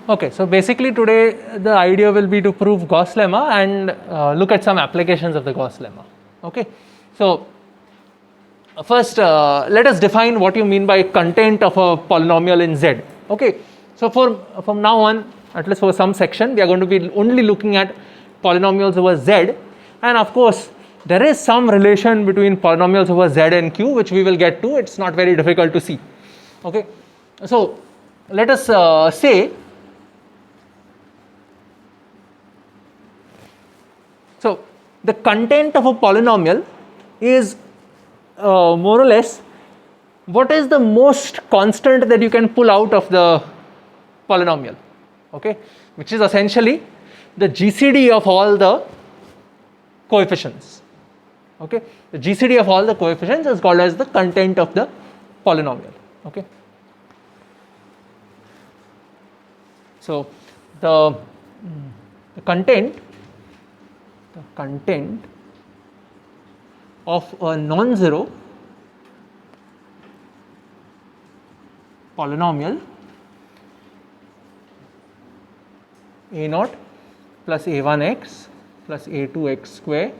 Okay, so basically today the idea will be to prove Gauss lemma and look at some applications of the Gauss lemma. Okay, so first let us define what you mean by content of a polynomial in Z. Okay, so from now on, at least for some section, we are going to be only looking at polynomials over Z, and of course there is some relation between polynomials over Z and Q, which we will get to. It's not very difficult to see. Okay, so let us say, so the content of a polynomial is more or less what is the most constant that you can pull out of the polynomial, okay, which is essentially the GCD of all the coefficients. Okay, the GCD of all the coefficients is called as the content of the polynomial. Okay, so the content of a non-zero polynomial a0 plus a1x plus a2x square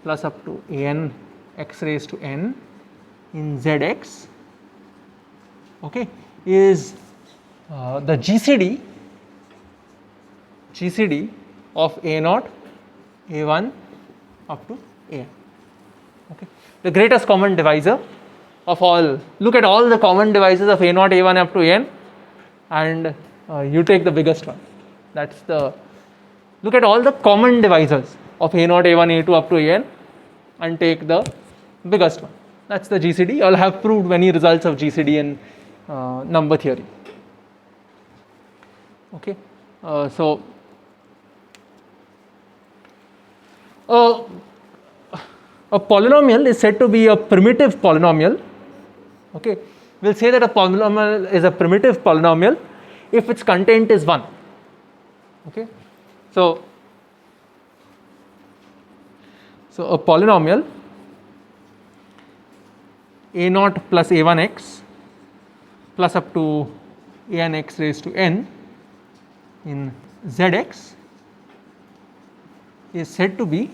plus up to an x raised to n in zx, okay, is the GCD of a0, a1 up to an. Okay, the greatest common divisor of all. Look at all the common divisors of a0, a1 up to n, and you take the biggest one. That's the, look at all the common divisors of a0, a1, a2 up to an, and take the biggest one. That's the GCD. You all have proved many results of GCD in number theory. Okay, so a polynomial is said to be a primitive polynomial. Okay, we'll say that a polynomial is a primitive polynomial if its content is 1. Okay, so a polynomial a0 plus a1x plus up to an x raised to n in zx is said to be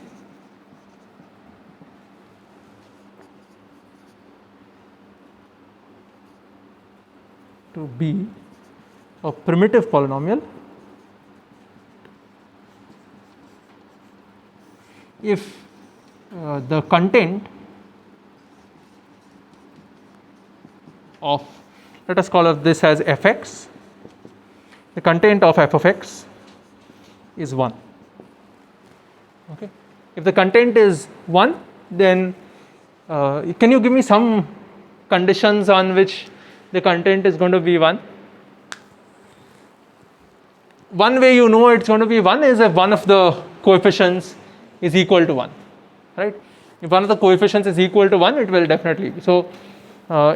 a primitive polynomial if the content of, let us call this as fx, the content of f of x is 1. Okay, if the content is 1, then can you give me some conditions on which the content is going to be 1? One way you know it's going to be 1 is if one of the coefficients is equal to 1, right? If one of the coefficients is equal to 1, it will definitely be. So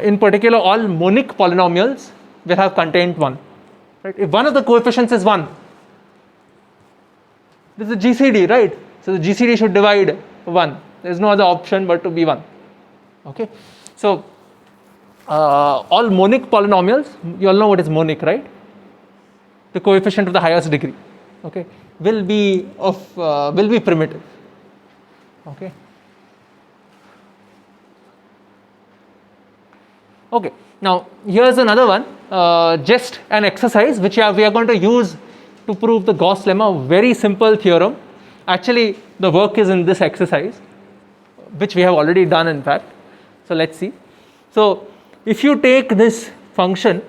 in particular, all monic polynomials will have content 1, right? If one of the coefficients is 1, this is a GCD, right? So the GCD should divide 1. There is no other option but to be 1. Okay, so all monic polynomials, you all know what is monic, right? The coefficient of the highest degree, okay, will be primitive. Okay. Okay. Now here's another one, just an exercise which we are going to use to prove the Gauss lemma. Very simple theorem. Actually, the work is in this exercise, which we have already done, in fact. So let's see. So if you take this function,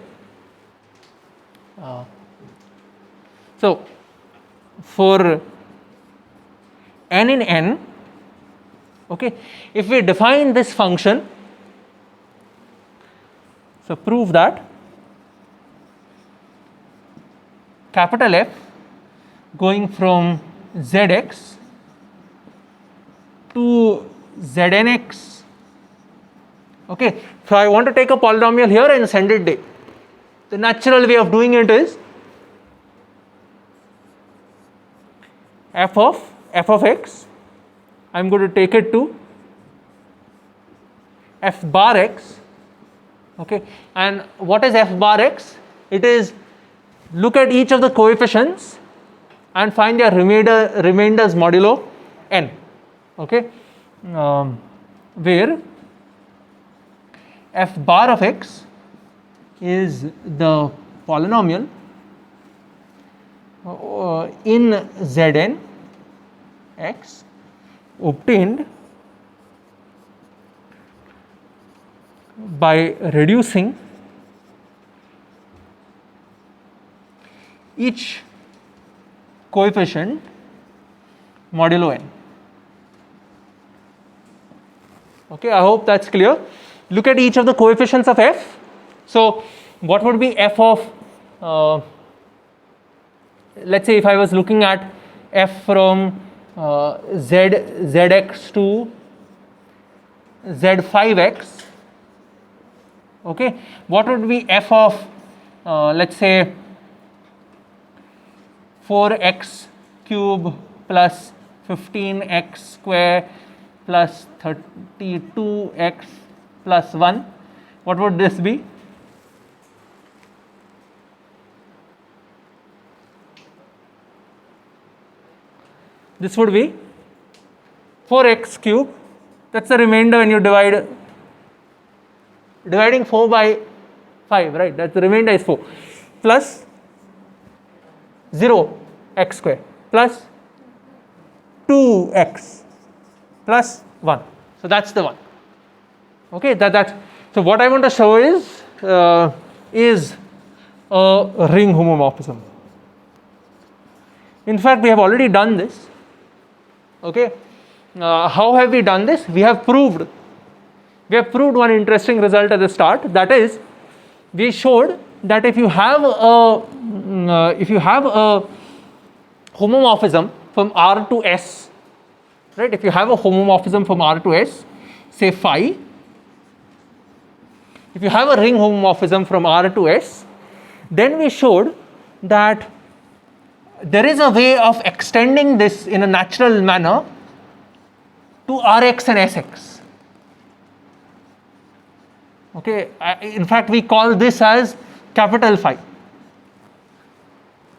so for n in n, okay, if we define this function, so prove that capital F going from zx to znx. Okay, so I want to take a polynomial here and send it there. The natural way of doing it is f of x, I am going to take it to f bar x. Okay, and what is f bar x? It is look at each of the coefficients and find their remainders modulo n. Okay, where f bar of x is the polynomial in Zn x obtained by reducing each coefficient modulo n. Okay, I hope that's clear. Look at each of the coefficients of f. So, what would be f of, let's say if I was looking at f from zx to z5x, okay, what would be f of, let's say 4x cube plus 15x square plus 32x plus 1, what would this be? This would be 4x cube, that's the remainder when you dividing 4 by 5, right, that's the remainder is 4, plus 0 x square plus 2x plus 1. So that's the one. Okay, so what I want to show is a ring homomorphism. In fact, we have already done this. Okay, how have we done this? We have proved one interesting result at the start. That is, we showed that if you have a homomorphism from R to S, right? If you have a homomorphism from R to S, say phi. If you have a ring homomorphism from R to S, then we showed that there is a way of extending this in a natural manner to Rx and Sx. Okay, in fact we call this as capital phi,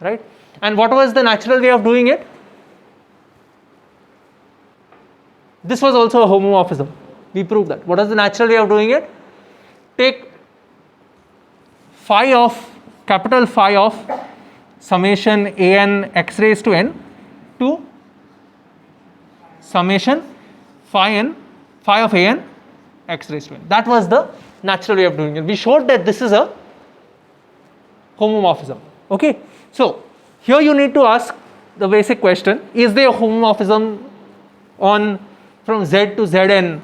right? And what was the natural way of doing it? This was also a homomorphism. We proved that. What is the natural way of doing it? Take phi of, capital phi of summation an x raised to n to summation phi of an x raised to n. That was the natural way of doing it. We showed that this is a homomorphism. Okay, so here you need to ask the basic question: is there a homomorphism on from z to zn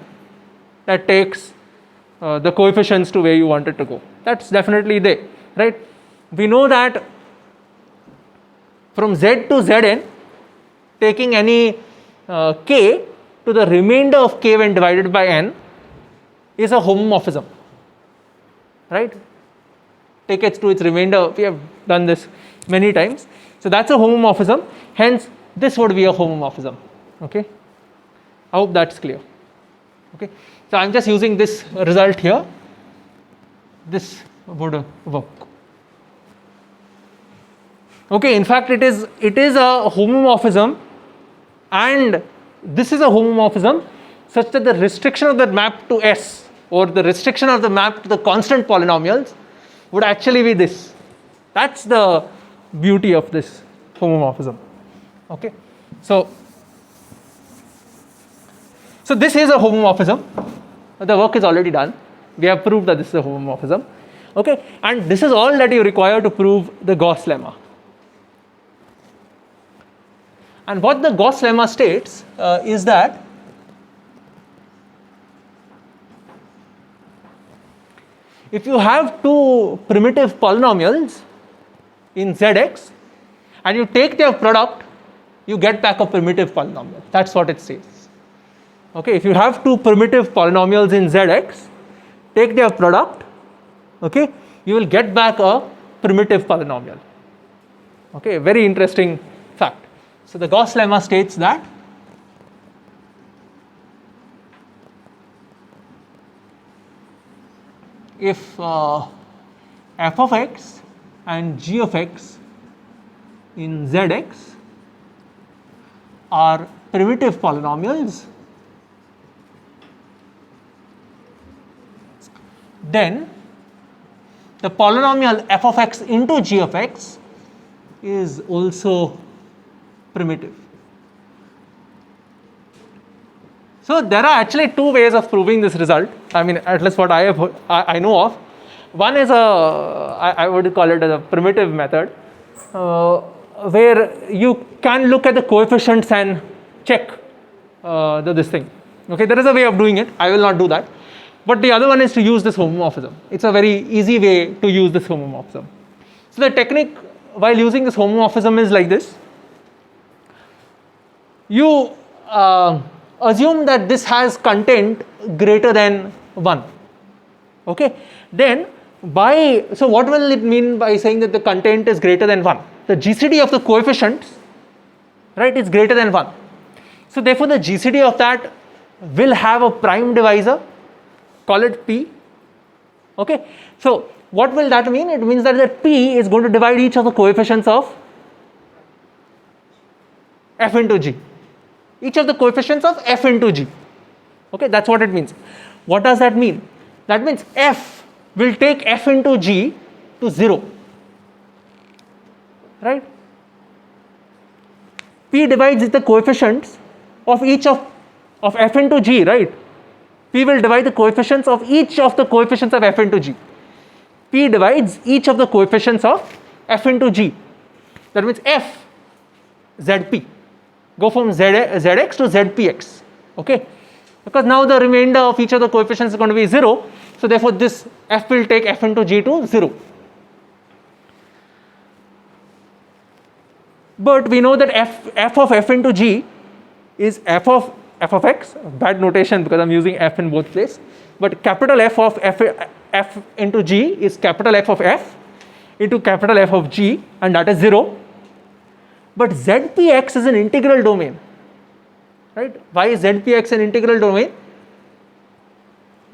that takes the coefficients to where you want it to go? That's definitely there, right? We know that from z to zn, taking any k to the remainder of k when divided by n is a homomorphism, right? Take it to its remainder. We have done this many times. So that's a homomorphism. Hence, this would be a homomorphism. Okay, I hope that's clear. Okay, so I'm just using this result here. This would work. Okay, in fact, it is a homomorphism, and this is a homomorphism such that the restriction of the map to S or the restriction of the map to the constant polynomials would actually be this. That's the beauty of this homomorphism. Okay, so this is a homomorphism. The work is already done. We have proved that this is a homomorphism. Okay, and this is all that you require to prove the Gauss lemma. And what the Gauss lemma states is that if you have two primitive polynomials in Zx and you take their product, you get back a primitive polynomial. That's what it says. Okay, if you have two primitive polynomials in Zx, take their product, okay, you will get back a primitive polynomial. Okay, very interesting fact. So the Gauss lemma states that if f of x and g of x in Zx are primitive polynomials, then the polynomial f of x into g of x is also primitive. So there are actually two ways of proving this result. I mean, at least what I know of. One is I would call it as a primitive method, where you can look at the coefficients and check this thing. Okay, there is a way of doing it. I will not do that. But the other one is to use this homomorphism. It's a very easy way to use this homomorphism. So the technique while using this homomorphism is like this. You assume that this has content greater than 1. Okay, then so what will it mean by saying that the content is greater than 1? The GCD of the coefficients, right, is greater than 1. So therefore the GCD of that will have a prime divisor, call it P. Okay, so what will that mean? It means that the P is going to divide each of the coefficients of f into g. Each of the coefficients of f into g. Okay, that's what it means. What does that mean? That means f will take f into g to 0. Right? P divides the coefficients of each of f into g, right? P will divide the coefficients of each of the coefficients of f into g. P divides each of the coefficients of f into g. That means f zp. Go from zx to zpx. Okay? Because now the remainder of each of the coefficients is going to be 0. So therefore this f will take f into g to 0. But we know that f of f into g is f of x, bad notation because I'm using f in both places, but capital F of f into g is capital F of f into capital F of g, and that is 0. But Zpx is an integral domain, right? Why is Zpx an integral domain?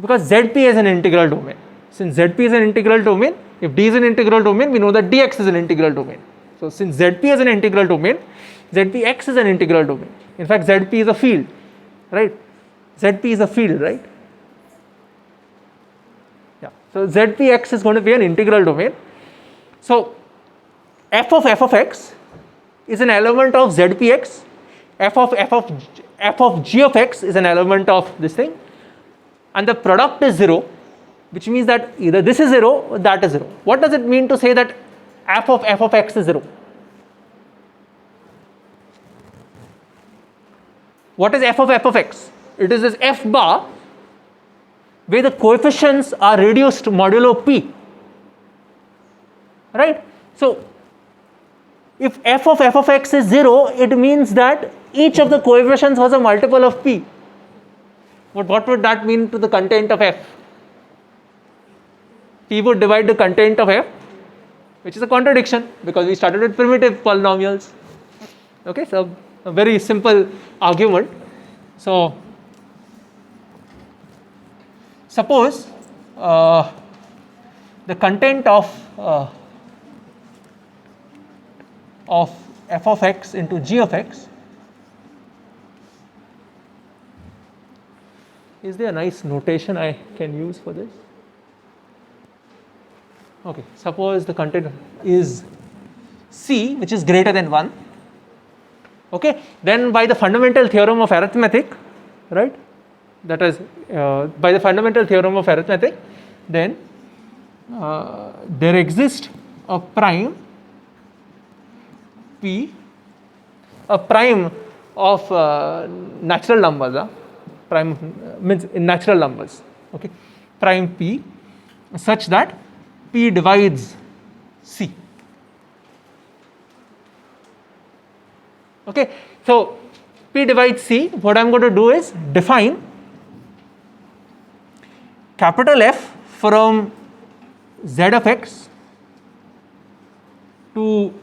Because Zp is an integral domain. Since Zp is an integral domain, if D is an integral domain, we know that dx is an integral domain. So since Zp is an integral domain, Zpx is an integral domain. In fact, Zp is a field, right? Zp is a field, right? Yeah. So Zpx is going to be an integral domain. So f of x is an element of Zpx. f of g of x is an element of this thing, and the product is 0, which means that either this is 0 or that is 0. What does it mean to say that f of x is 0? What is f of x? It is this f bar where the coefficients are reduced modulo p, right? So if f of x is 0, it means that each of the coefficients was a multiple of p. But what would that mean to the content of f? P would divide the content of f, which is a contradiction because we started with primitive polynomials. Okay, so a very simple argument. So suppose the content of f of x into g of x, is there a nice notation I can use for this? Okay, suppose the content is c, which is greater than 1. Okay, then by the fundamental theorem of arithmetic, right, that is by the fundamental theorem of arithmetic, then there exists a prime p, a prime of natural numbers, prime means in natural numbers, okay, prime p such that p divides c. Okay, so p divides c. What I am going to do is define capital F from z of x to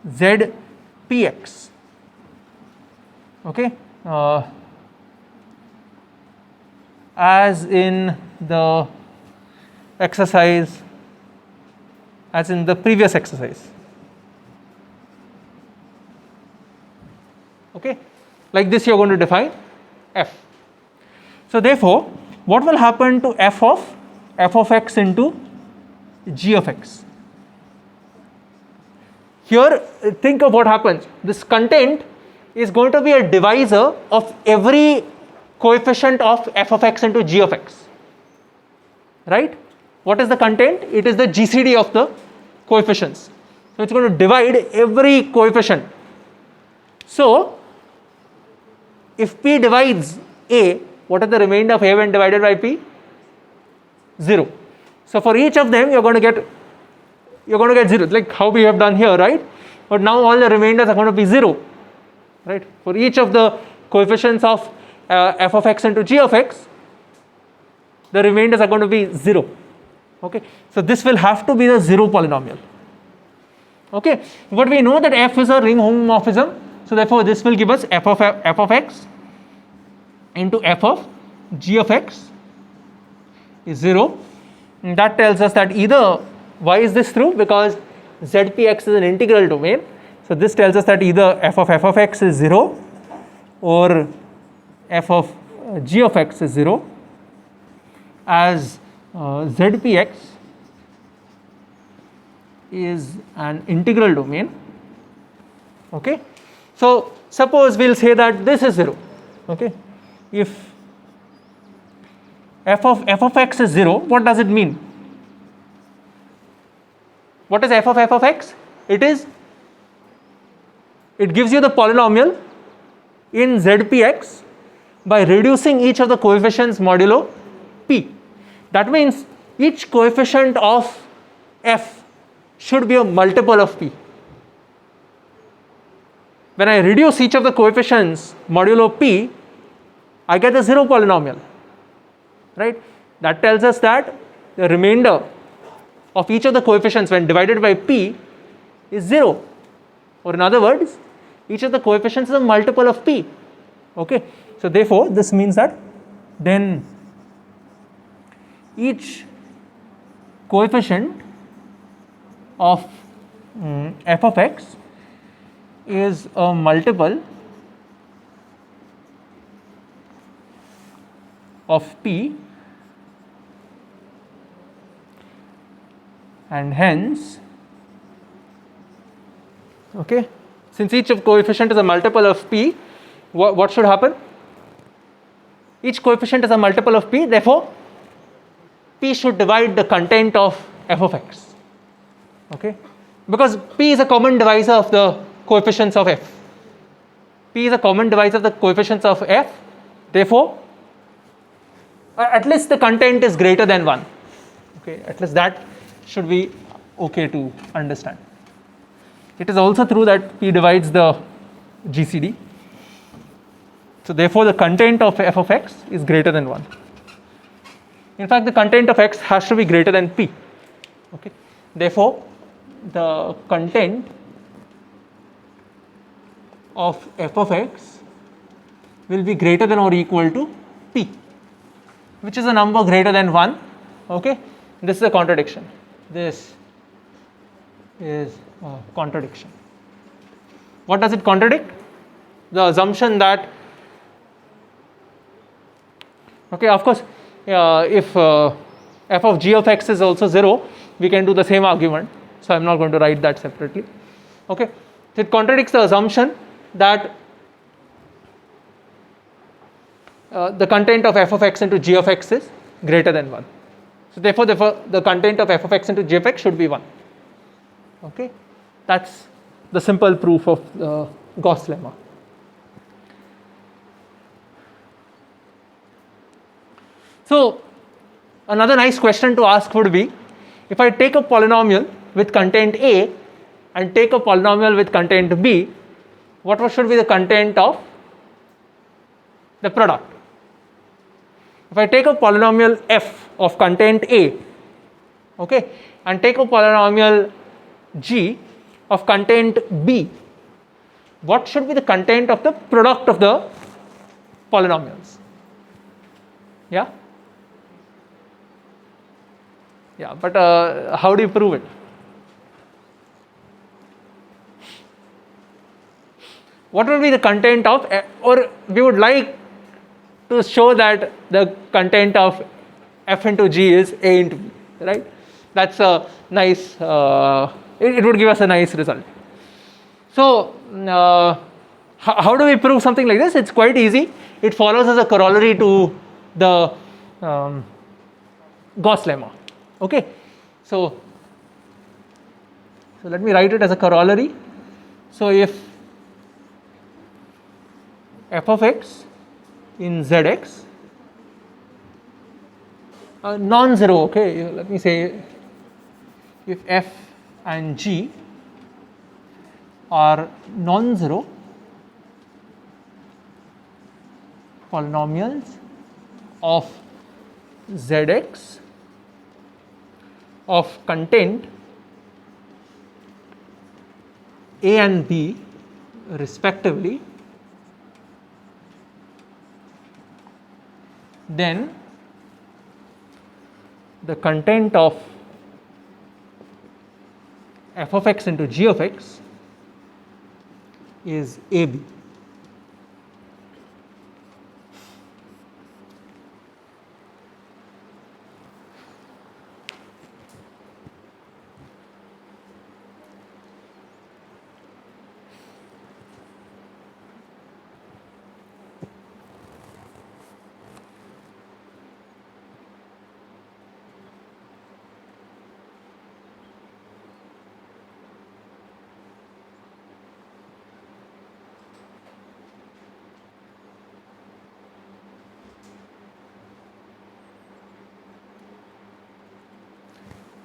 z px. Okay, as in the exercise as in the previous exercise. Okay, like this you are going to define f. So therefore, what will happen to f of x into g of x? Here, think of what happens. This content is going to be a divisor of every coefficient of f of x into g of x, right? What is the content? It is the GCD of the coefficients. So it's going to divide every coefficient. So if p divides a, what is the remainder of a when divided by p? 0. So for each of them you're going to get 0, like how we have done here, right? But now all the remainders are going to be 0, right? For each of the coefficients of f of x into g of x, the remainders are going to be 0. Okay, so this will have to be the 0 polynomial. Okay, but we know that f is a ring homomorphism, so therefore this will give us f of x into f of g of x is 0. And that tells us that either, why is this true? Because ZPX is an integral domain. So this tells us that either f of x is 0 or f of g of x is 0, as ZPX is an integral domain. Okay, so suppose we'll say that this is 0. Okay, if f of x is 0, what does it mean? What is f of x? It gives you the polynomial in ZPX by reducing each of the coefficients modulo p. That means each coefficient of f should be a multiple of p. When I reduce each of the coefficients modulo p, I get the 0 polynomial, right? That tells us that the remainder of each of the coefficients when divided by p is 0, or in other words, each of the coefficients is a multiple of p. Okay, so therefore this means that then each coefficient of f of x is a multiple of p, and hence, okay, since each of coefficient is a multiple of p, what should happen? Each coefficient is a multiple of p, therefore p should divide the content of f of x. Okay, because p is a common divisor of the coefficients of f. P is a common divisor of the coefficients of f, therefore at least the content is greater than 1. Okay, at least that should be okay to understand. It is also true that p divides the GCD, so therefore the content of f of x is greater than 1. In fact, the content of x has to be greater than p. Okay, therefore the content of f of x will be greater than or equal to p, which is a number greater than 1. Okay, this is a contradiction. This is a contradiction. What does it contradict? The assumption that, okay, of course, if f of g of x is also 0, we can do the same argument. So I am not going to write that separately. Okay, so it contradicts the assumption that the content of f of x into g of x is greater than 1. So therefore the content of f of x into g of x should be 1. Okay, that's the simple proof of the Gauss lemma. So another nice question to ask would be, if I take a polynomial with content a and take a polynomial with content b, what should be the content of the product? If I take a polynomial f of content a, okay, and take a polynomial g of content b, what should be the content of the product of the polynomials? Yeah? Yeah, but how do you prove it? what will be the content of, or we would like to show that the content of f into g is a into b, right? That's a nice, it would give us a nice result. So, how do we prove something like this? It's quite easy. It follows as a corollary to the Gauss lemma. Okay, so let me write it as a corollary. So if f of x in zx non-zero, okay, let me say if f and g are non-zero polynomials of zx of content a and b respectively, then the content of f of x into g of x is AB.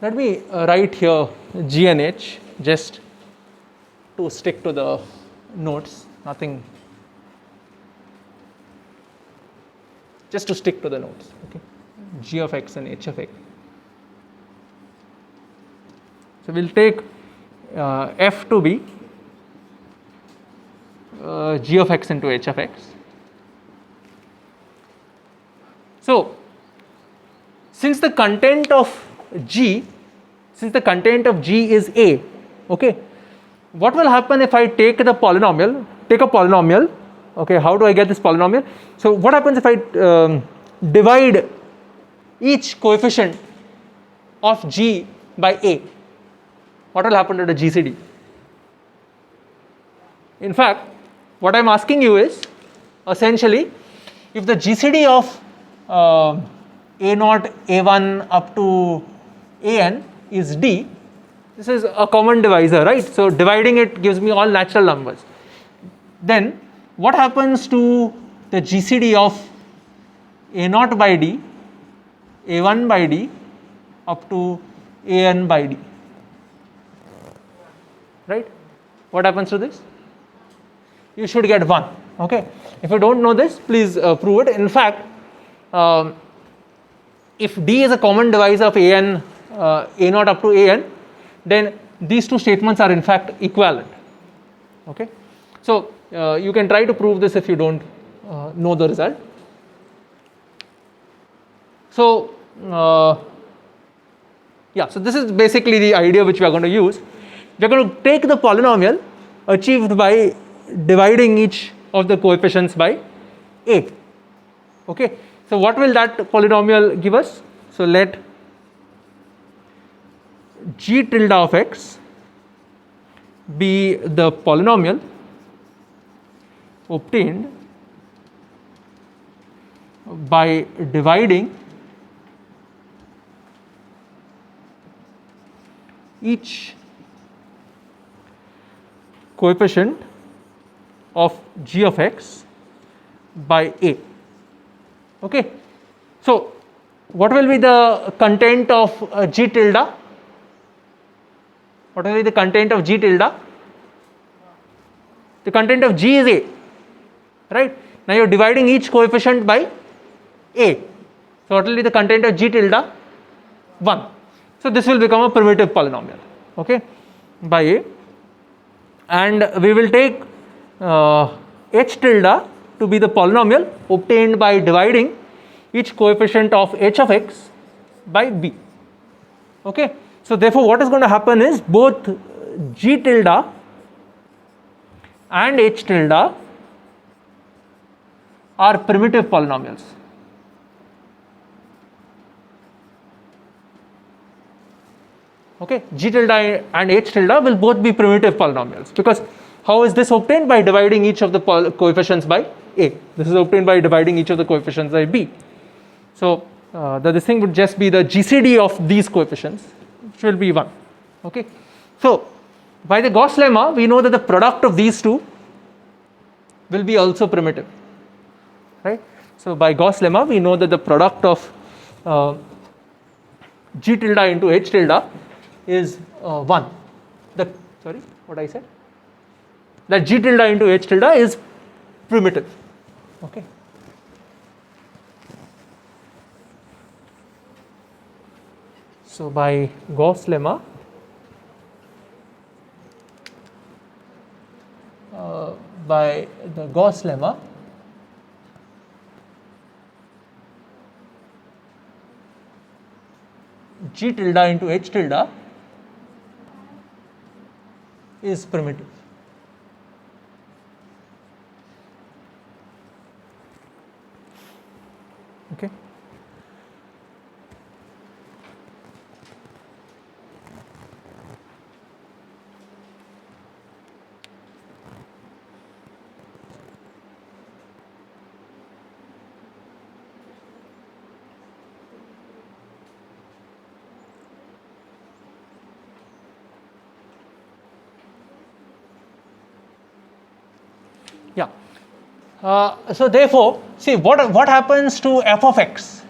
Let me write here G and H just to stick to the notes, nothing, just to stick to the notes, okay? G of x and H of x. So we'll take f to be G of x into H of x. So since the content of G is A, okay, what will happen if I take a polynomial, okay, how do I get this polynomial? So what happens if I divide each coefficient of G by A? What will happen to the GCD? In fact, what I am asking you is, essentially, if the GCD of A0, A1 up to an is d, this is a common divisor, right? So dividing it gives me all natural numbers. Then what happens to the GCD of A0 by d, A1 by d up to an by d, right? What happens to this? You should get 1, okay? If you don't know this, please prove it. In fact, if d is a common divisor of an, A0 up to an, then these two statements are in fact equivalent, okay? So you can try to prove this if you don't know the result. So yeah, so this is basically the idea which we are going to use. We are going to take the polynomial achieved by dividing each of the coefficients by a, okay? So what will that polynomial give us? So let g tilde of x be the polynomial obtained by dividing each coefficient of g of x by a, okay? So what will be the content of g tilde? What will be the content of g tilde? The content of g is a, right? Now you are dividing each coefficient by a. So what will be the content of g tilde? 1. So this will become a primitive polynomial, okay, by a, and we will take h tilde to be the polynomial obtained by dividing each coefficient of h of x by b, okay? So therefore what is going to happen is both g tilde and h tilde are primitive polynomials. Okay, g tilde and h tilde will both be primitive polynomials, because how is this obtained? By dividing each of the coefficients by a. This is obtained by dividing each of the coefficients by b. So this thing would just be the GCD of these coefficients, which will be 1. Okay, so by the Gauss lemma, we know that the product of these two will be also primitive, right? So by Gauss lemma, we know that the product of g tilde into h tilde is 1. Sorry, what I said? That g tilde into h tilde is primitive. Okay. So by Gauss lemma, by the Gauss lemma, g tilde into h tilde is primitive. Okay. Yeah. So therefore, see what happens to f of x?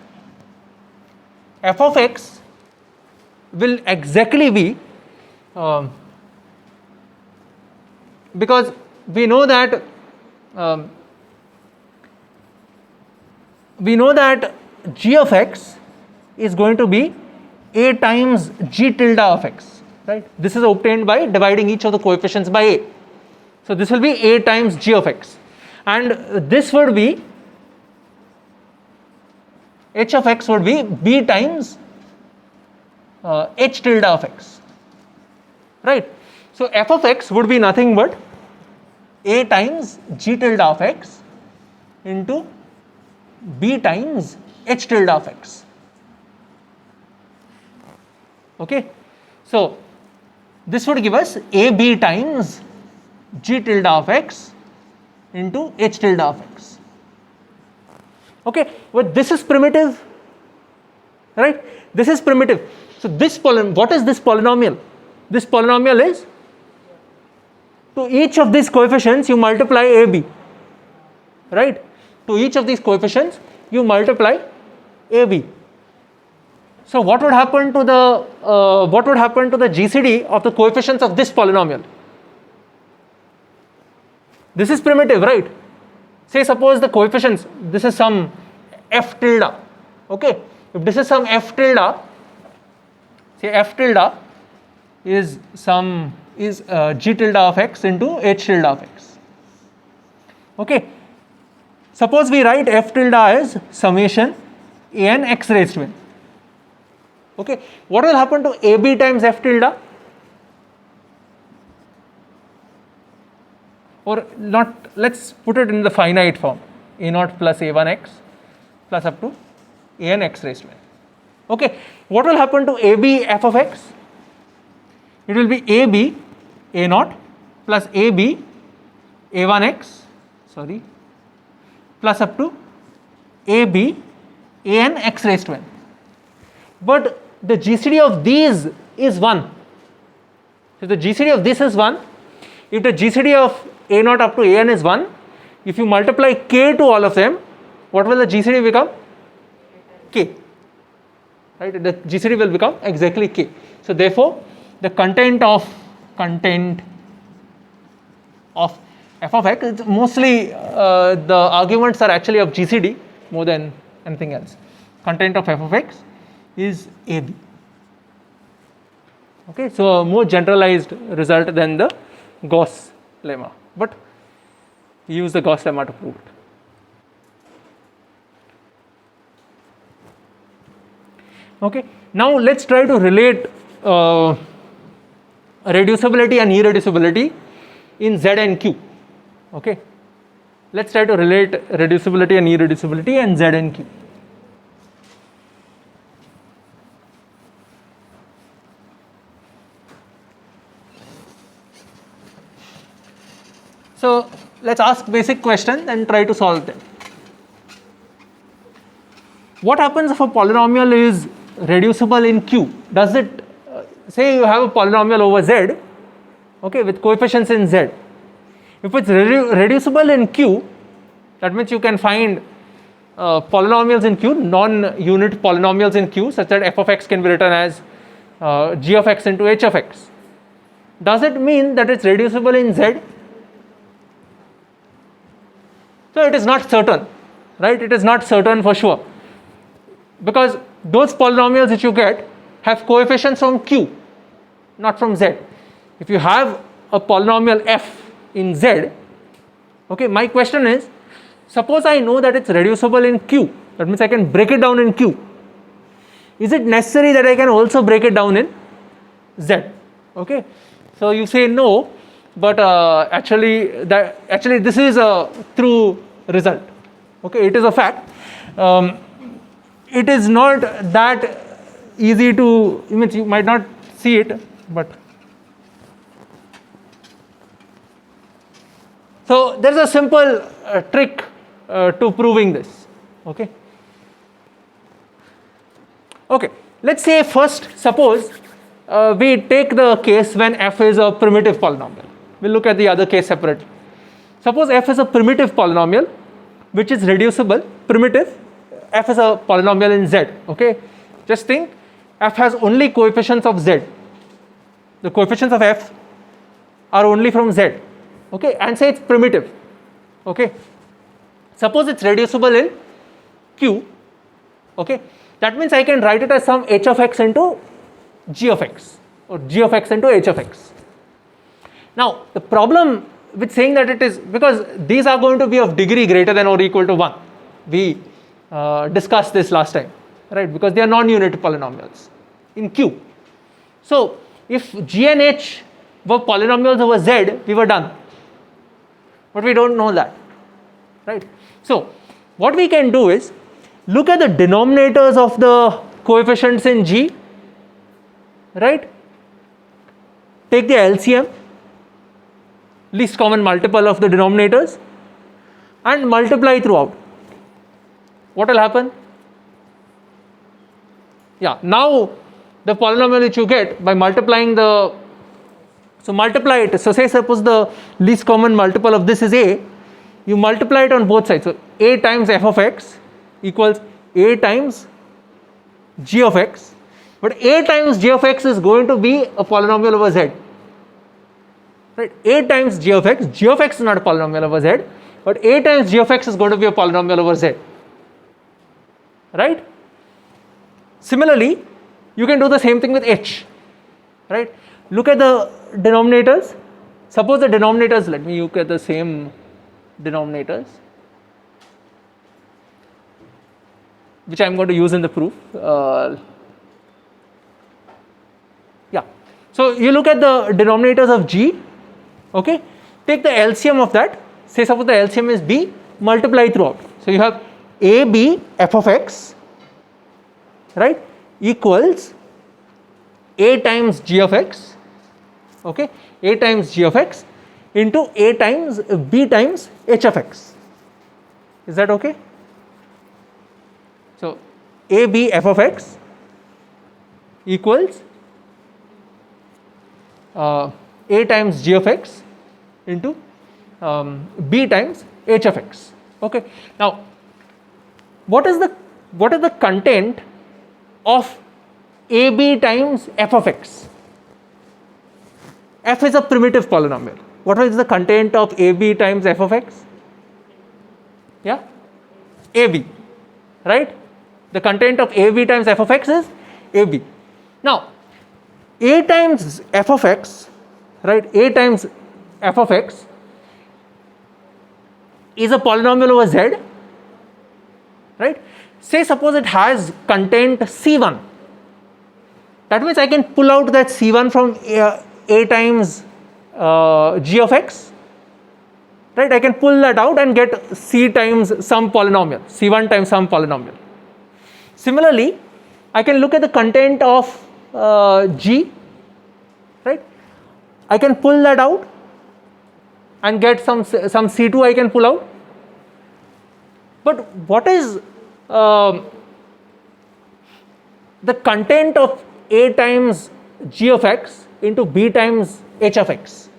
F of x will exactly be because we know that g of x is going to be a times g tilde of x, right? This is obtained by dividing each of the coefficients by a. So this will be a times g of x, and this would be h of x would be b times h tilde of x, right? So f of x would be nothing but a times g tilde of x into b times h tilde of x. Okay, so this would give us ab times g tilde of x into h tilde of x. Okay, but this is primitive, right? This is primitive. So this what is this polynomial? This polynomial is, to each of these coefficients you multiply ab, right? To each of these coefficients you multiply ab. So what would happen to the GCD of the coefficients of this polynomial? This is primitive, right? Say suppose the coefficients, this is some f tilde, okay? If this is some f tilde, say f tilde is g tilde of x into h tilde of x. Okay, suppose we write f tilde as summation a n x raised to n. Okay, what will happen to ab times f tilde? Or not, let's put it in the finite form, a naught plus a1x plus up to a n x raised to n. Okay, what will happen to ab f of x? It will be ab a naught plus ab a1x, sorry, plus up to ab a n x raised to n. But the GCD of these is 1. So the GCD of this is 1. If the GCD of a naught up to a n is 1, if you multiply k to all of them, what will the GCD become? K. Right? The GCD will become exactly k. So therefore, the content of f of x is mostly the arguments are actually of GCD more than anything else. Content of f of x is ab. Okay, so a more generalized result than the Gauss lemma, but we use the Gauss lemma to prove it. Okay, now let's try to relate reducibility and irreducibility in Z and Q. Okay, let's try to relate reducibility and irreducibility and Z and Q. So let's ask basic questions and try to solve them. What happens if a polynomial is reducible in Q? Does it, say you have a polynomial over Z, okay, with coefficients in Z. If it's reducible in Q, that means you can find polynomials in Q, non-unit polynomials in Q, such that f of x can be written as g of x into h of x. Does it mean that it's reducible in Z? So it is not certain, right? It is not certain for sure, because those polynomials which you get have coefficients from Q, not from Z. If you have a polynomial f in Z, okay, my question is, suppose I know that it's reducible in Q, that means I can break it down in Q. Is it necessary that I can also break it down in Z? Okay, so you say no, but actually this is a true result. Okay, it is a fact. It is not that easy to, you might not see it, but so there is a simple trick to proving this. Okay. Okay, let's say first, suppose we take the case when f is a primitive polynomial. We'll look at the other case separately. Suppose f is a primitive polynomial which is reducible, primitive, f is a polynomial in Z. Okay, just think f has only coefficients of Z. The coefficients of f are only from Z. Okay, and say it's primitive. Okay, suppose it's reducible in Q. Okay, that means I can write it as some h of x into g of x, or g of x into h of x. Now the problem with saying that it is, because these are going to be of degree greater than or equal to 1. We discussed this last time, right? Because they are non-unit polynomials in Q. So if g and h were polynomials over Z, we were done. But we don't know that, right? So what we can do is look at the denominators of the coefficients in G, right? Take the LCM, least common multiple of the denominators, and multiply throughout. What will happen? Yeah, now the polynomial which you get by multiplying the, so multiply it. So say suppose the least common multiple of this is a, you multiply it on both sides. So a times f of x equals a times g of x, but a times g of x is going to be a polynomial over Z. Right? A times g of x is not a polynomial over Z, but a times g of x is going to be a polynomial over Z. Right? Similarly, you can do the same thing with h. Right? Look at the denominators. Suppose the denominators, let me look at the same denominators which I am going to use in the proof. Yeah. So you look at the denominators of G. Okay, take the LCM of that. Say suppose the LCM is B, multiply throughout. So you have AB f of x, right, equals A times g of x, okay, A times g of x into A times B times h of x. Is that okay? So AB f of x equals A times g of x into B times h of x. Okay. Now, what is the content of AB times f of x? F is a primitive polynomial. What is the content of AB times f of x? Yeah, AB, right? The content of AB times f of x is AB. Now, A times f of x, right, A times f of x is a polynomial over Z, right? Say suppose it has content C1. That means I can pull out that C1 from A times g of x, right? I can pull that out and get C times some polynomial, C1 times some polynomial. Similarly, I can look at the content of G, right? I can pull that out and get some C2 I can pull out. But what is the content of A times G of x into B times H of x?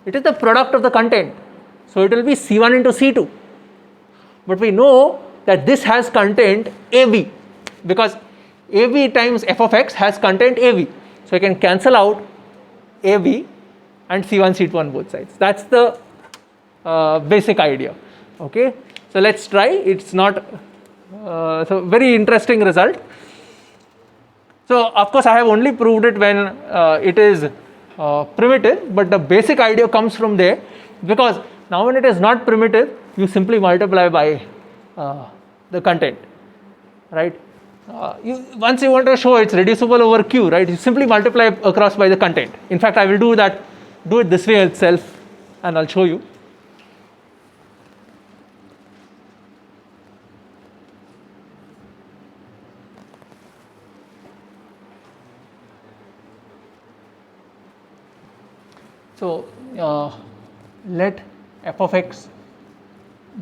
It is the product of the content. So it will be C1 into C2. But we know that this has content AB, because AB times f of x has content AB. So I can cancel out AB and C1, C2 on both sides. That's the basic idea. Okay, so let's try. It's not so very interesting result. So of course I have only proved it when it is primitive, but the basic idea comes from there, because now when it is not primitive, you simply multiply by the content, right? Once you want to show it's reducible over Q, right, you simply multiply across by the content. In fact, I will do it this way itself, and I'll show you. So let f of x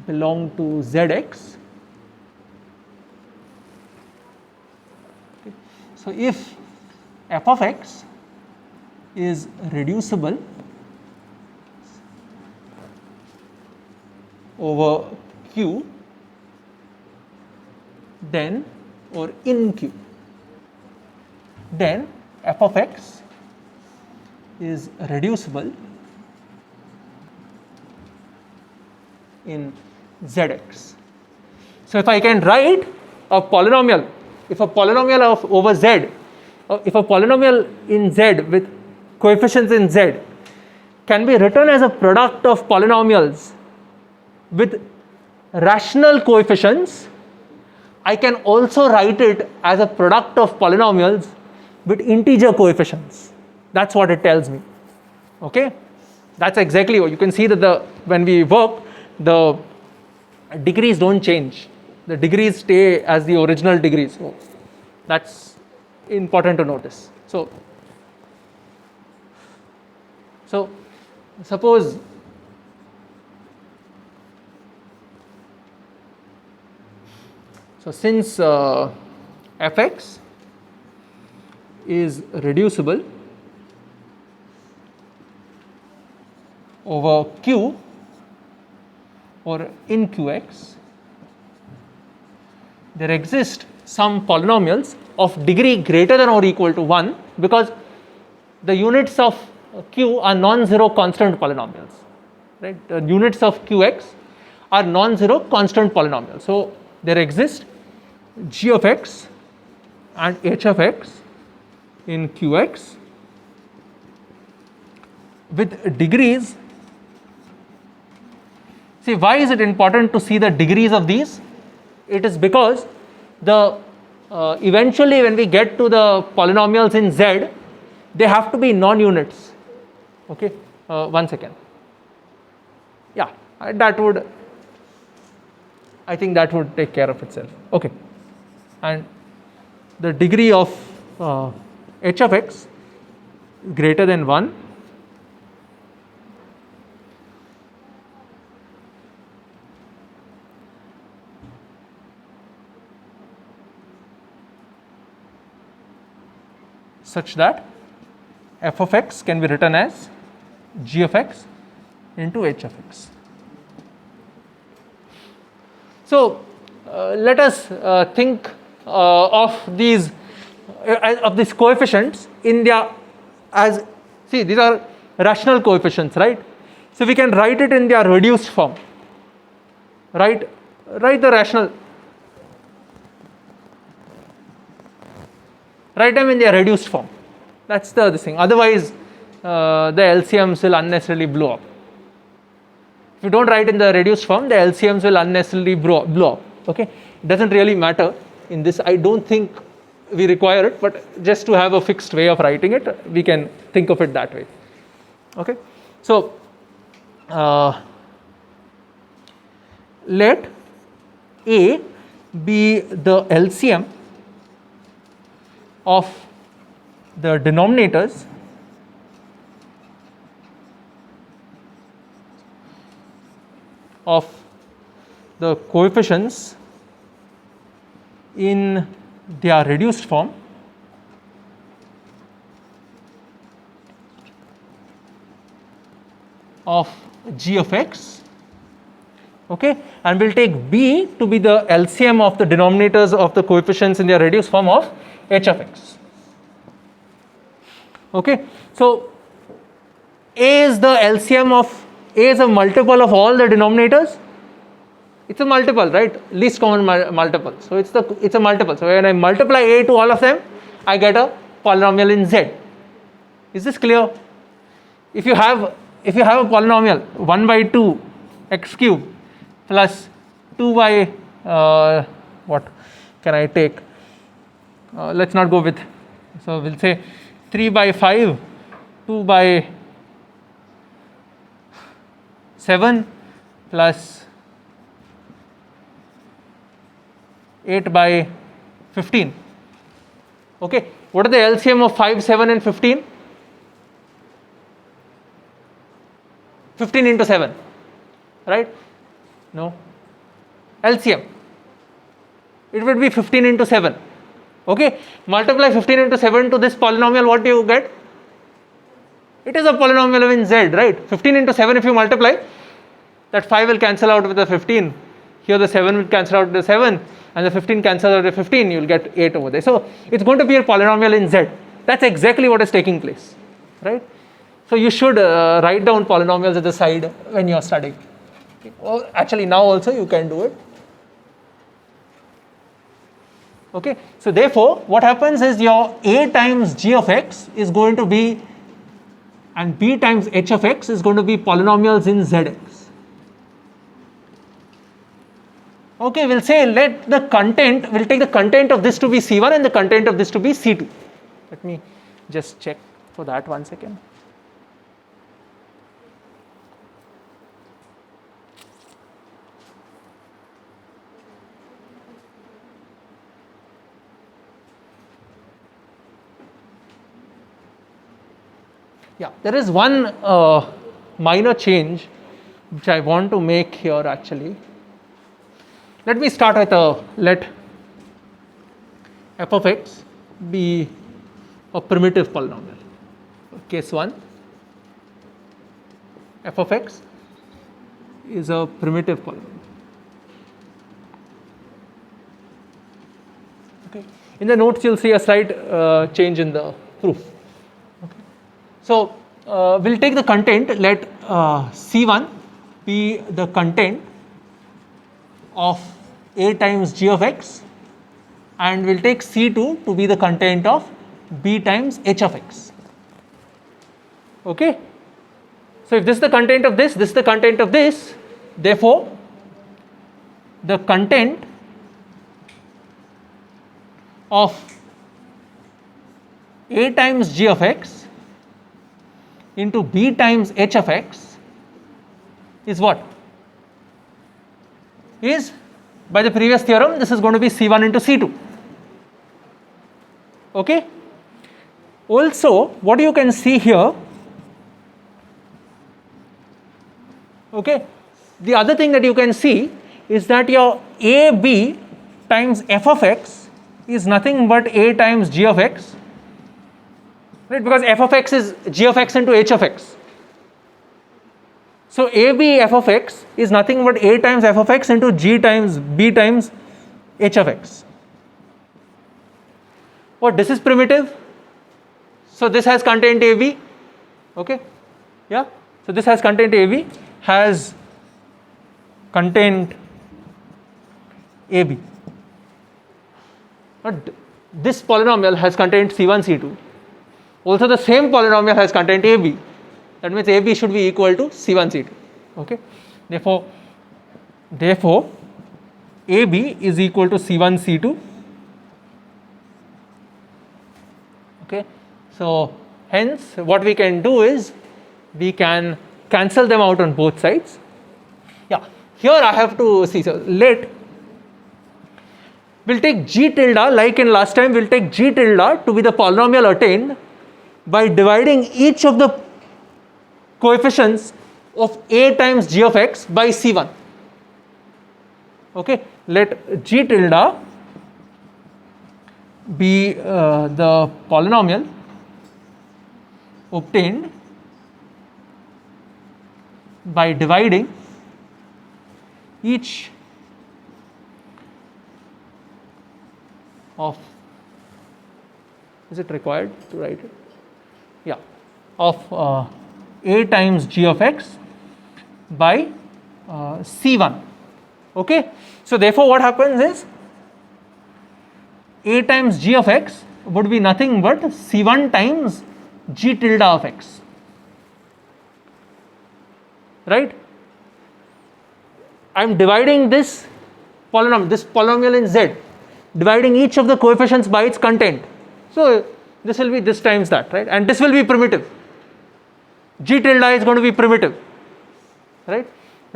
belong to zx. Okay. So if f of x is reducible over Q, then, or in Q, then f of x is reducible in Zx. So if I can write a polynomial, if a polynomial of over Z, if a polynomial in Z with coefficients in Z can be written as a product of polynomials with rational coefficients, I can also write it as a product of polynomials with integer coefficients. That's what it tells me. Okay, that's exactly what you can see, that when we work, the degrees don't change. The degrees stay as the original degrees. So that's important to notice. So suppose since fx is reducible over Q or in Qx, there exist some polynomials of degree greater than or equal to 1, because the units of Q are non-zero constant polynomials, right? The units of Qx are non-zero constant polynomials. So there exist g of x and h of x in Qx with degrees. See, why is it important to see the degrees of these? It is because eventually when we get to the polynomials in Z, they have to be non-units. Okay, 1 second. Yeah, I think that would take care of itself. Okay, and the degree of h of x greater than 1 such that f of x can be written as g of x into h of x. So let us think of these coefficients in their, as, see, these are rational coefficients, right? So we can write it in their reduced form. Write the rational, write them in their reduced form. That's the thing. Otherwise, the LCMs will unnecessarily blow up. If you don't write in the reduced form, the LCMs will unnecessarily blow up. Okay, it doesn't really matter in this. I don't think we require it, but just to have a fixed way of writing it, we can think of it that way. Okay, so let A be the LCM of the denominators of the coefficients in their reduced form of g of x, okay, and we'll take B to be the LCM of the denominators of the coefficients in their reduced form of h of x. Okay, so A is the LCM of A is a multiple of all the denominators. It's a multiple, right? Least common multiple. So it's a multiple. So when I multiply A to all of them, I get a polynomial in Z. Is this clear? If you have a polynomial 1 by 2 x cube plus 2 by what can I take? Let's not go with. So we'll say 3 by 5, 2 by 7 plus 8 by 15. Okay, what are the LCM of 5, 7 and 15? 15 into 7, right? No. LCM. It would be 15 into 7. Okay, multiply 15 into 7 to this polynomial, what do you get? It is a polynomial in Z, right? 15 into 7, if you multiply, that 5 will cancel out with the 15. Here the 7 will cancel out with the 7, and the 15 cancels out with the 15, you will get 8 over there. So it's going to be a polynomial in Z. That's exactly what is taking place, right? So you should write down polynomials at the side when you are studying. Okay. Well, actually now also you can do it. Okay, so therefore what happens is your A times g of x is going to be, and B times h of x is going to be polynomials in Zx. Okay, we'll say let the content, we'll take the content of this to be C1 and the content of this to be C2. Let me just check for that 1 second. Yeah, there is one minor change which I want to make here actually. Let me start with let f of x be a primitive polynomial. Case 1, f of x is a primitive polynomial. Okay. In the notes, you'll see a slight change in the proof. Okay. So we'll take the content. Let C1 be the content of A times g of x, and we'll take C2 to be the content of B times h of x. Okay. So if this is the content of this is the content of this, therefore the content of A times g of x into B times h of x is what? Is, by the previous theorem, this is going to be C1 into C2. Okay. Also, what you can see here, okay, the other thing that you can see is that your AB times f of x is nothing but A times g of x, right? Because f of x is g of x into h of x. So AB f of x is nothing but A times f of x into g times B times h of x. What, this is primitive? So this has content AB, okay, yeah. So this has content AB, has content AB. But this polynomial has content C1, C2. Also the same polynomial has content AB. That means AB should be equal to C1, C2. Okay. Therefore, AB is equal to C1, C2. Okay. So hence what we can do is we can cancel them out on both sides. Yeah, here I have to see, so we'll take g tilde, like in last time, we'll take g tilde to be the polynomial attained by dividing each of the coefficients of a times g of x by c1. Okay, let g tilde be the polynomial obtained by dividing each of, is it required to write it? Yeah, of a times g of x by c1. Okay, so therefore what happens is a times g of x would be nothing but c1 times g tilde of x, right? I am dividing this polynomial in z, dividing each of the coefficients by its content. So this will be this times that, right? And this will be primitive. G tilde is going to be primitive, right?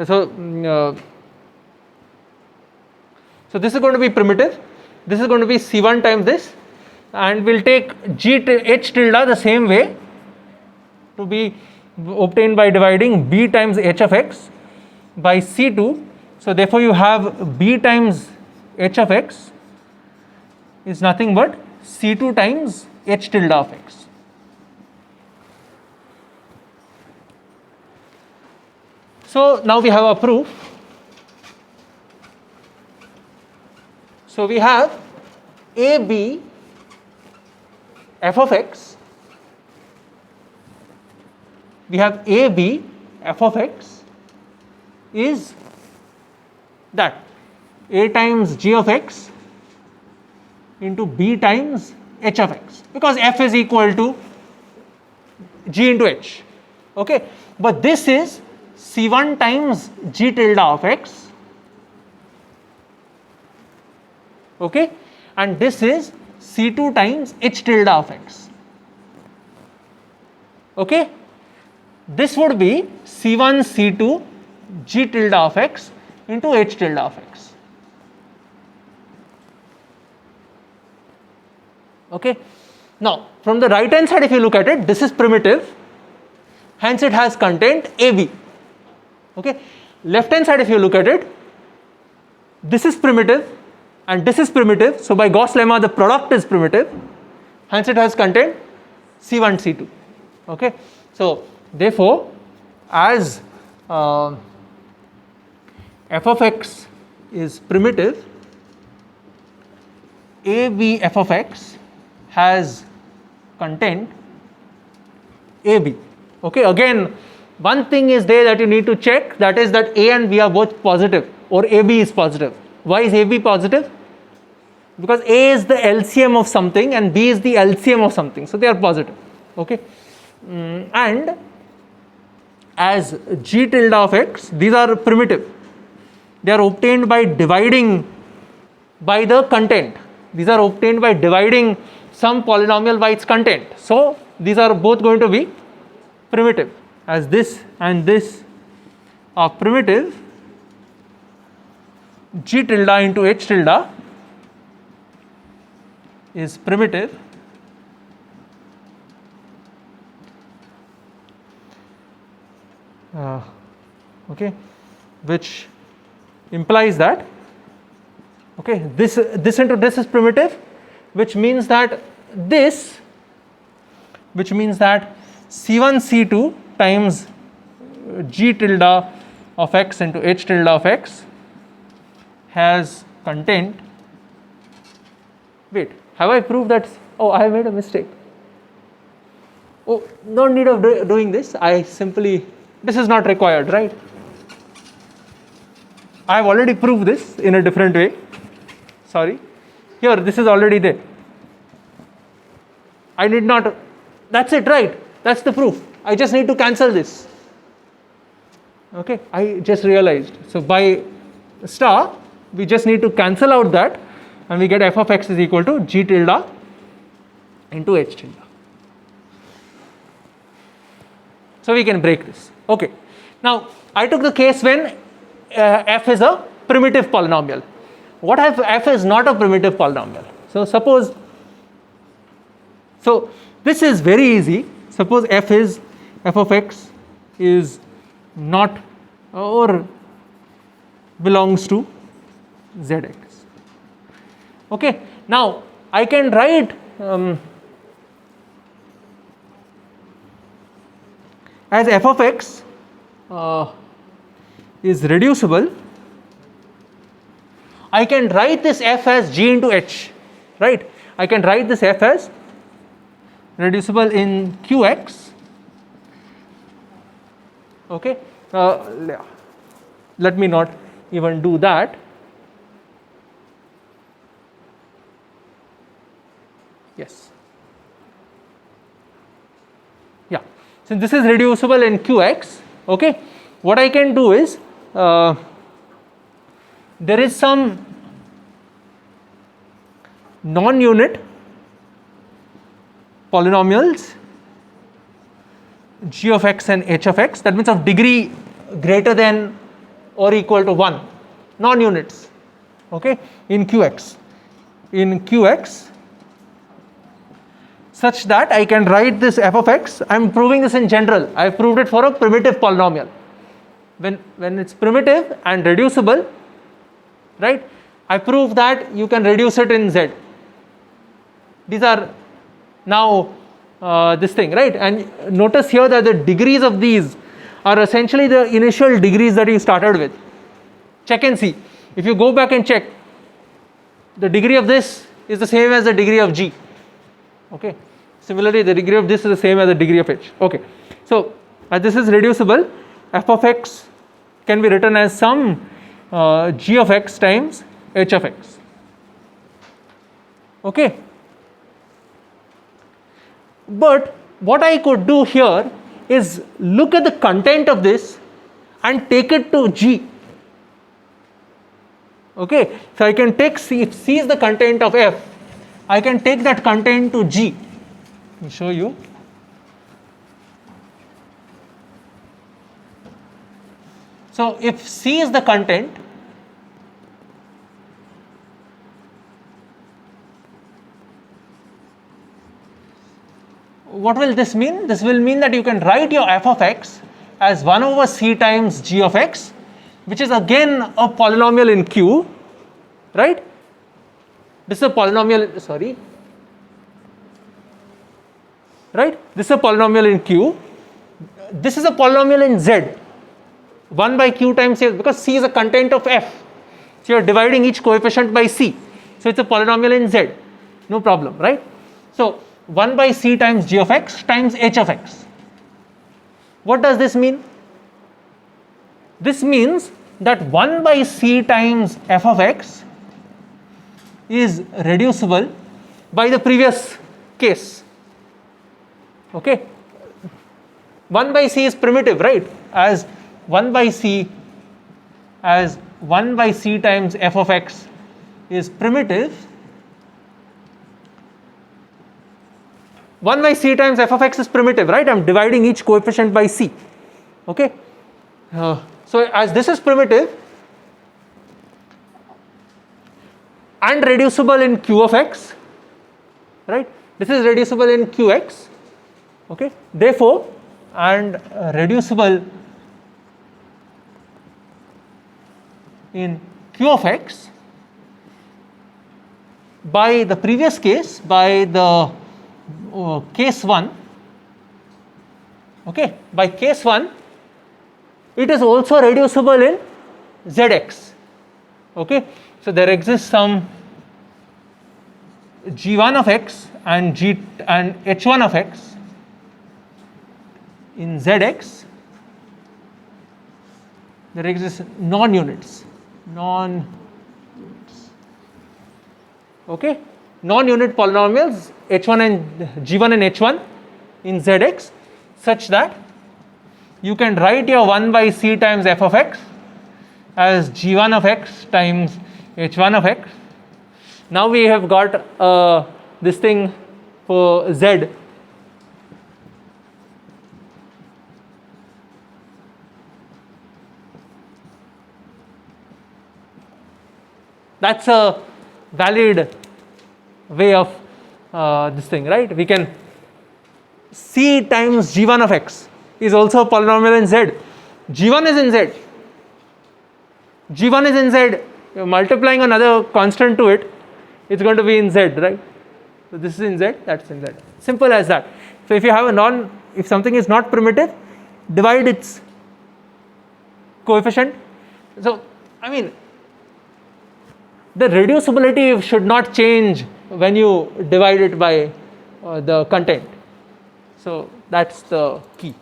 So so this is going to be primitive. This is going to be c1 times this, and we'll take h tilde the same way, to be obtained by dividing b times h of x by c2. So therefore you have b times h of x is nothing but c2 times h tilde of x. So now we have a proof. So we have AB f of x, we have AB f of x is that a times g of x into b times h of x, because f is equal to g into h. Okay, but this is c1 times g tilde of x, okay, and this is c2 times h tilde of x. Okay, this would be c1 c2 g tilde of x into h tilde of x. Okay, now from the right hand side, if you look at it, this is primitive, hence it has content AB. Okay, left hand side, if you look at it, this is primitive and this is primitive, so by Gauss lemma the product is primitive, hence it has content c1 c2. Okay, so therefore as f of x is primitive, AB f of x has content AB. Okay, again one thing is there that you need to check, that is that A and B are both positive, or AB is positive. Why is AB positive? Because A is the LCM of something and B is the LCM of something, so they are positive. Okay, and as g tilde of x, these are primitive, they are obtained by dividing by the content, these are obtained by dividing some polynomial by its content, so these are both going to be primitive. As this and this are primitive, g tilde into h tilde is primitive, okay, which implies that, okay, this into this is primitive, which means that c1 c2 times g tilde of x into h tilde of x has content. Wait, have I proved that? Oh, I made a mistake. Oh, no need of doing this. I simply, this is not required, right? I have already proved this in a different way. Sorry. Here, this is already there. I need not, that's it, right? That's the proof. I just need to cancel this. Okay, I just realized. So by star, we just need to cancel out that, and we get f of x is equal to g tilde into h tilde. So we can break this. Okay. Now I took the case when f is a primitive polynomial. What if f is not a primitive polynomial? So suppose, so this is very easy. Suppose f of x is not or belongs to zx. Okay. Now I can write as f of x is reducible. I can write this f as g into h, right? I can write this f as reducible in qx. Okay. Let me not even do that. Yes. Yeah. Since this is reducible in qx, okay, what I can do is there is some non-unit polynomials g of x and h of x, that means of degree greater than or equal to 1, non-units, okay, in qx such that I can write this f of x. I am proving this in general. I have proved it for a primitive polynomial. When it's primitive and reducible, right, I prove that you can reduce it in z. These are now this thing, right? And notice here that the degrees of these are essentially the initial degrees that you started with. Check and see. If you go back and check, the degree of this is the same as the degree of g. Okay. Similarly, the degree of this is the same as the degree of h. Okay. So as this is reducible, f of x can be written as some g of x times h of x. Okay. But what I could do here is look at the content of this and take it to g. Okay. So I can take c, if c is the content of f, I can take that content to g. Let me show you. So if c is the content, what will this mean? This will mean that you can write your f of x as 1 over c times g of x, which is again a polynomial in q, right? This is a polynomial, sorry, right? This is a polynomial in q. This is a polynomial in z. 1 by q times c, because c is a content of f. So you are dividing each coefficient by c. So it's a polynomial in z. No problem, right? So 1 by c times g of x times h of x. What does this mean? This means that 1 by c times f of x is reducible by the previous case. Okay. 1 by c is primitive, right? As 1 by c times f of x is primitive, 1 by c times f of x is primitive, right? I am dividing each coefficient by c. Okay. So as this is primitive and reducible in q of x, right? This is reducible in qx. Okay. Therefore, and reducible in q of x by the previous case, by the case 1, okay, by case 1 it is also reducible in zx. Okay. So there exists some g1 of x and h1 of x in zx. There exist non-units, okay, non-unit polynomials h1 and g1 and h1 in zx, such that you can write your 1 by c times f of x as g1 of x times h1 of x. Now we have got this thing for z. That's a valid way of this thing, right? We can C times g1 of x is also a polynomial in z. g1 is in z. g1 is in z. You're multiplying another constant to it, it's going to be in z, right? So this is in z, that's in z. Simple as that. So if you have if something is not primitive, divide its coefficient. So I mean, the reducibility should not change when you divide it by the content. So that's the key.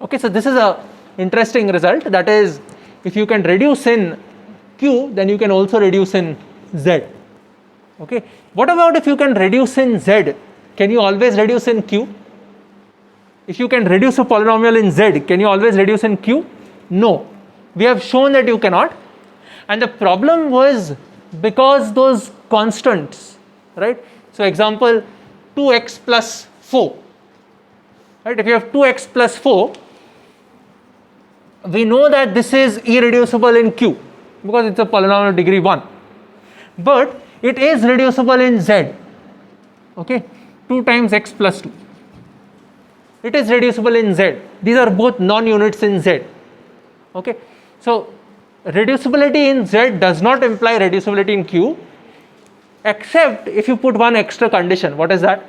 Okay, so this is a interesting result, that is, if you can reduce in q, then you can also reduce in z. Okay, what about if you can reduce in z? Can you always reduce in q? If you can reduce a polynomial in z, can you always reduce in q? No, we have shown that you cannot, and the problem was because those constants, right? So example 2x plus 4, right? If you have 2x plus 4, we know that this is irreducible in q because it's a polynomial of degree 1, but it is reducible in z. Okay, 2 times x plus 2, it is reducible in z. These are both non-units in z. Okay, so reducibility in z does not imply reducibility in q, except if you put one extra condition. What is that?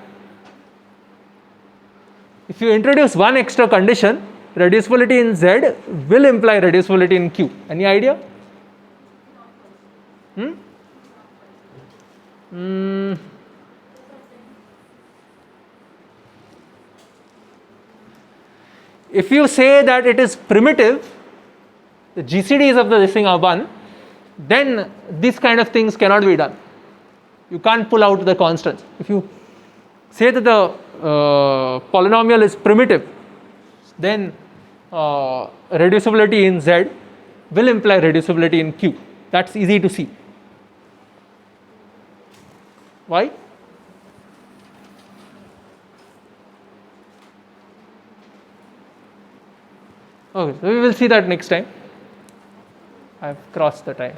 If you introduce one extra condition, reducibility in z will imply reducibility in q. Any idea? If you say that it is primitive, the GCDs of this thing are 1, then these kind of things cannot be done. You can't pull out the constants. If you say that the polynomial is primitive, then reducibility in z will imply reducibility in q. That's easy to see. Why? Okay, so we will see that next time. I've crossed the time.